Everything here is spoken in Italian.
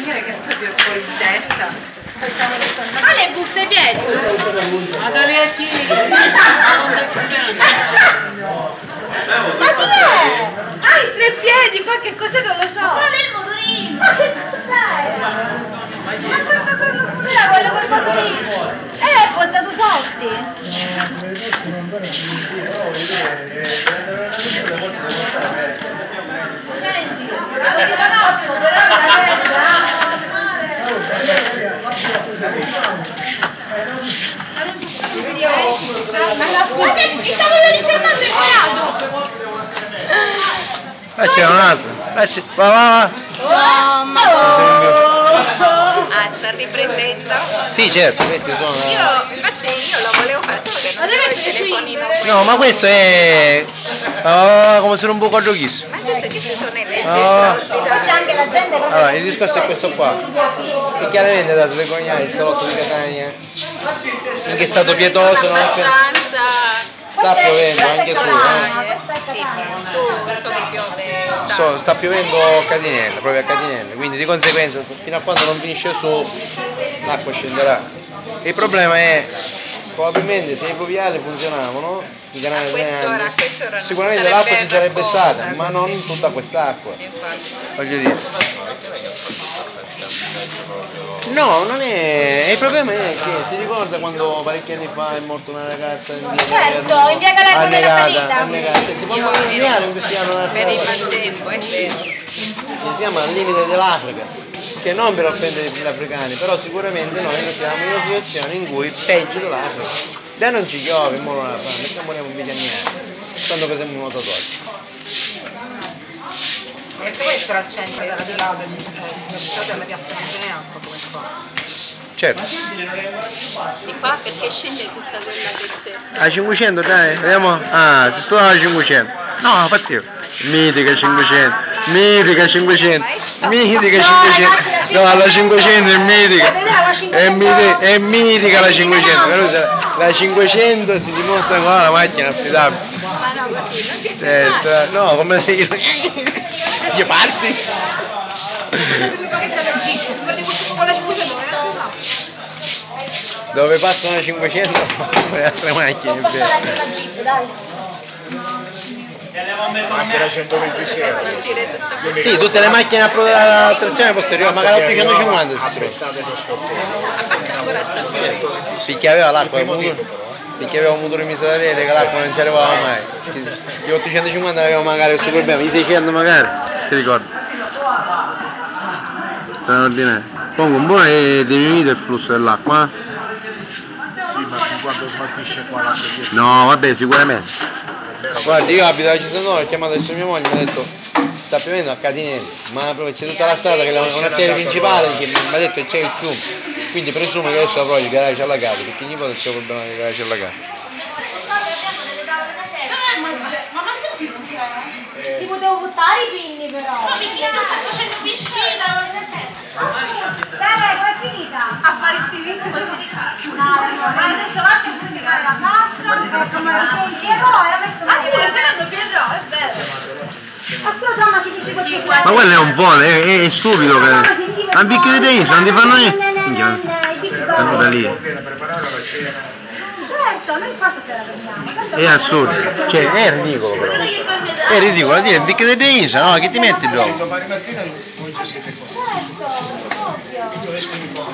dire che è proprio fuori di testa. Ma le buste ai piedi? Ma da lì a chi? Ma chi è? Ah, i tre piedi, qua che cos'è non lo so. Ma quello è il motorino. Ma che cos'è? Ma cos'è quello col motorino? Portato forti. Senti, avete la nostra, però la mi stavano ritornando il grado. Là c'è un altro. Va. Ah, sta riprendendo? Sì, certo, questi sono. Infatti io lo volevo fare solo che non avevo il telefonino. No, ma questo è. Come se non può giochis. Ma certo che ci sono le leggi. C'è anche la gente. Allora, il discorso è questo qua. E chiaramente da Slegognani, il salotto di Catania, in che stato pietoso, non è che. Sta piovendo anche su, Sì, su che piove. sta piovendo a Catinelle, proprio a Catinelle, quindi di conseguenza fino a quando non finisce su l'acqua scenderà. Il problema è probabilmente se i fluviali funzionavano, i canali drenanti, sicuramente l'acqua ci sarebbe stata, ma non tutta quest'acqua. Voglio dire. No, non è. Il problema è che si ricorda quando parecchi anni fa è morta una ragazza in via Certo, in via Galerno della Salita. Si può immaginare in questi anni Per il maltempo, è vero. siamo al limite dell'Africa, che non per offendere gli africani, però sicuramente noi siamo in una situazione in cui peggio dell'Africa. Da non ci piove, mo non la fanno, perché moriamo un biglianiere, quando facciamo un nuotatore. E questo era il centro della Pilata, della piazza di Geneacqua, come qua. Certo. Di qua perché scende tutta quella che c'è. A 500 dai, vediamo. Ah, si sta a 500. No, infatti. Mitica 500. Mitica 500. Mitica 500. No, la 500 è mitica. È mitica la 500. Però la 500 si dimostra con la macchina affidabile. Ma no, così, non ti piace. No, come se gli parti. Dove passano 500 le altre macchine. Anche la 126. Sì, tutte le macchine a trazione posteriore, magari 850 si trova. Ancora sta facendo. Perché aveva l'acqua, perché aveva un motore miserabile che l'acqua non ci arrivava mai. Gli 850 aveva magari il suo problema, i 600 magari, si ricorda. Straordinario. Comunque un po' devi vedere il flusso dell'acqua. Sì, ma fin quando smaltisce qua l'acqua dietro. No, vabbè, sicuramente. Guarda, io abito a Cesano, ho chiamato adesso mia moglie e mi ha detto sta piovendo a Catinelli, ma proprio c'è tutta la strada che è una piede principale che mi ha detto che c'è il fiume, quindi presumo che adesso avrò il garage allagato, perché ogni volta c'è un problema del garage allagato. Ti potevo buttare i pinni però. No, perché io non sto facendo piscina. Dai, è finita. A fare sti ritmi così di cazzo. No, adesso l'altro si fa la cassa, come il pensiero e ha messo la cassa. Anche quello sperando Pietro, è vero. Ma chi dice così? Ma quello è un volo, è stupido che. Ma picchi di tennis, non ti fanno niente. Andiamo da lì. Certo, noi qua stasera veniamo. È assurdo, cioè è ridicolo però. È ridicolo, dire, picchi di tennis, no? Che ti metti dopo? Domani mattina voi ci siete qua. Io esco di qua.